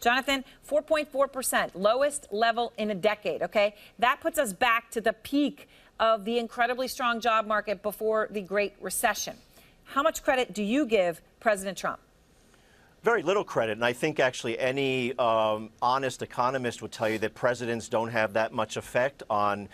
Jonathan, 4.4%, lowest level in a decade, okay? That puts us back to the peak of the incredibly strong job market before the Great Recession. How much credit do you give President Trump? Very little credit, and I think actually any honest economist would tell you that presidents don't have that much effect on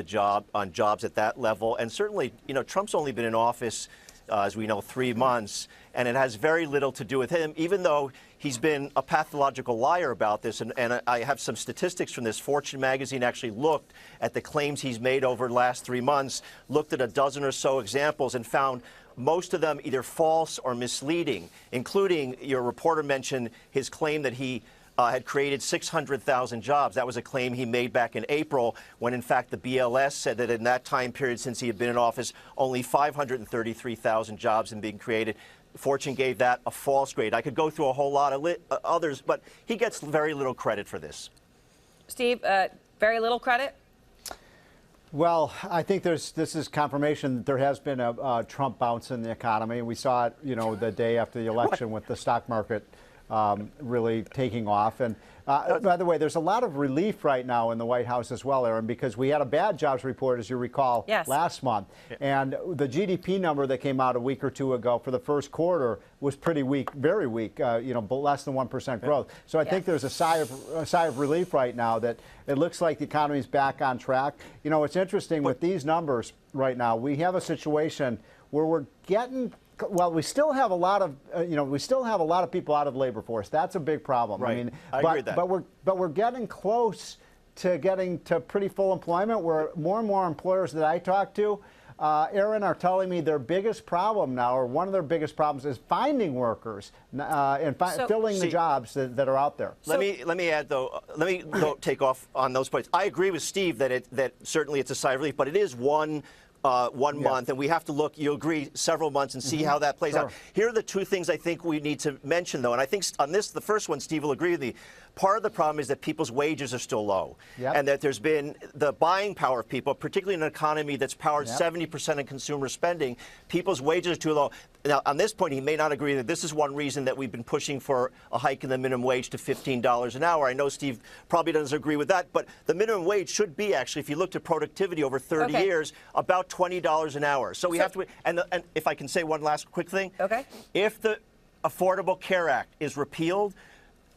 jobs at that level. And certainly, Trump's only been in office, as we know, 3 months, and it has very little to do with him, even though he's been a pathological liar about this. And I have some statistics from this. Fortune magazine actually looked at the claims he's made over the last 3 months, looked at a dozen or so examples, and found most of them either false or misleading, including, your reporter mentioned his claim that he had created 600,000 jobs. That was a claim he made back in April, when in fact the BLS said that in that time period since he had been in office, only 533,000 jobs had been created. Fortune gave that a false grade. I could go through a whole lot of others, but he gets very little credit for this. Steve, very little credit? Well, I think this is confirmation that there has been a Trump bounce in the economy. We saw it, the day after the election with the stock market really taking off. And by the way, there's a lot of relief right now in the White House as well, Aaron, because we had a bad jobs report, as you recall, last month. And the GDP number that came out a week or two ago for the first quarter was pretty weak, very weak, less than 1% growth. So I think there's a sigh of relief right now that it looks like the economy's back on track. It's interesting with these numbers right now. We have a situation where we're getting. Well, we still have a lot of people out of the labor force. That's a big problem. Right. I agree with that. But we're getting close to getting to pretty full employment, where more and more employers that I talk to, Aaron, are telling me their biggest problem now, or one of their biggest problems, is finding workers and filling the jobs that are out there. Let me add, though. Let me take off on those points. I agree with Steve that certainly it's a sigh of relief, but it is one month, and we have to look, you agree, several months and see how that plays out. Here are the two things I think we need to mention, though, and I think on this, the first one, Steve will agree with me. Part of the problem is that people's wages are still low, and that there's been the buying power of people, particularly in an economy that's powered 70% of consumer spending. People's wages are too low. Now, on this point, he may not agree that this is one reason that we've been pushing for a hike in the minimum wage to $15 an hour. I know Steve probably doesn't agree with that, but the minimum wage should be, actually, if you looked at productivity over 30 years, about $20 an hour. So we have to, and if I can say one last quick thing. If the Affordable Care Act is repealed,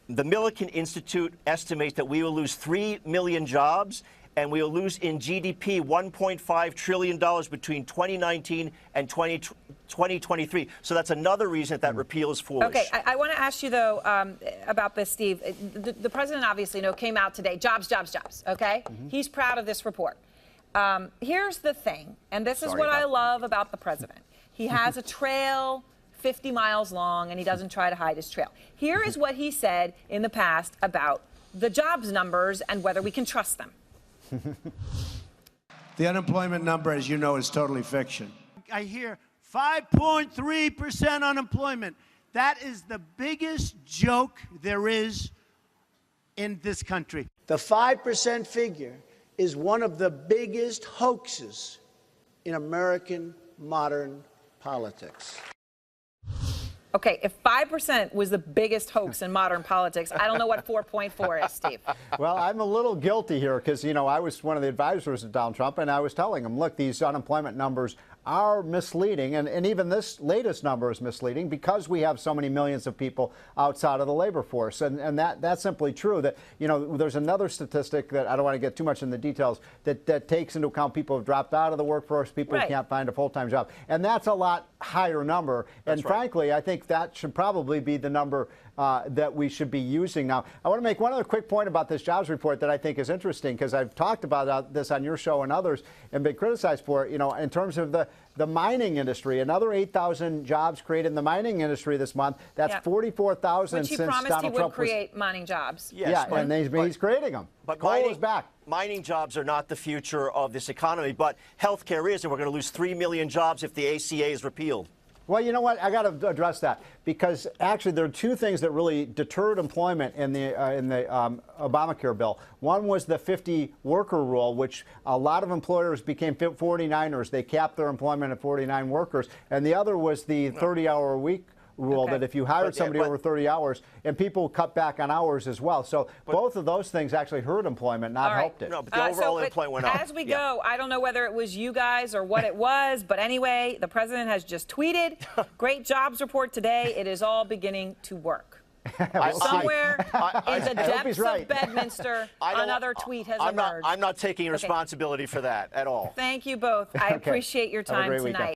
the Millikan Institute estimates that we will lose 3 million jobs, and we will lose in GDP $1.5 trillion between 2019 and 2023. So that's another reason that repeal is foolish. Okay, I want to ask you, though, about this, Steve. The president obviously came out today, jobs, jobs, jobs, okay? He's proud of this report. Here's the thing, and this is what I love about the president. He has a trail 50 miles long, and he doesn't try to hide his trail. Here is what he said in the past about the jobs numbers and whether we can trust them. The unemployment number, as you know, is totally fiction. I hear 5.3% unemployment. That is the biggest joke there is in this country. The 5% figure is one of the biggest hoaxes in American modern politics. Okay, if 5% was the biggest hoax in modern politics, I don't know what 4.4 is, Steve. Well, I'm a little guilty here because, I was one of the advisors of Donald Trump, and I was telling him, look, these unemployment numbers are misleading, and even this latest number is misleading because we have so many millions of people outside of the labor force, and that's simply true. That there's another statistic that I don't want to get too much in the details that takes into account people who have dropped out of the workforce, people who can't find a full-time job, and that's a lot higher number. And frankly, I think that should probably be the number that we should be using now. I want to make one other quick point about this jobs report that I think is interesting, because I've talked about this on your show and others and been criticized for it, in terms of the mining industry. Another 8,000 jobs created in the mining industry this month. That's 44,000 since Donald Trump was... Which he promised he would create mining jobs. Yes, and he's creating them. But coal is back. Mining jobs are not the future of this economy, but healthcare is, and we're going to lose 3 million jobs if the ACA is repealed. Well, you know what? I got to address that, because actually there are two things that really deterred employment in the Obamacare bill. One was the 50-worker rule, which a lot of employers became 49ers. They capped their employment at 49 workers. And the other was the 30-hour week rule Okay. that if you hired somebody over 30 hours, and people cut back on hours as well. So both of those things actually hurt employment, not helped it. No, but the overall employment went up. As we go, I don't know whether it was you guys or what it was, but anyway, the president has just tweeted, great jobs report today. It is all beginning to work. Somewhere in the depths of Bedminster, another tweet has emerged. I'm not taking responsibility for that at all. Thank you both. I appreciate your time tonight.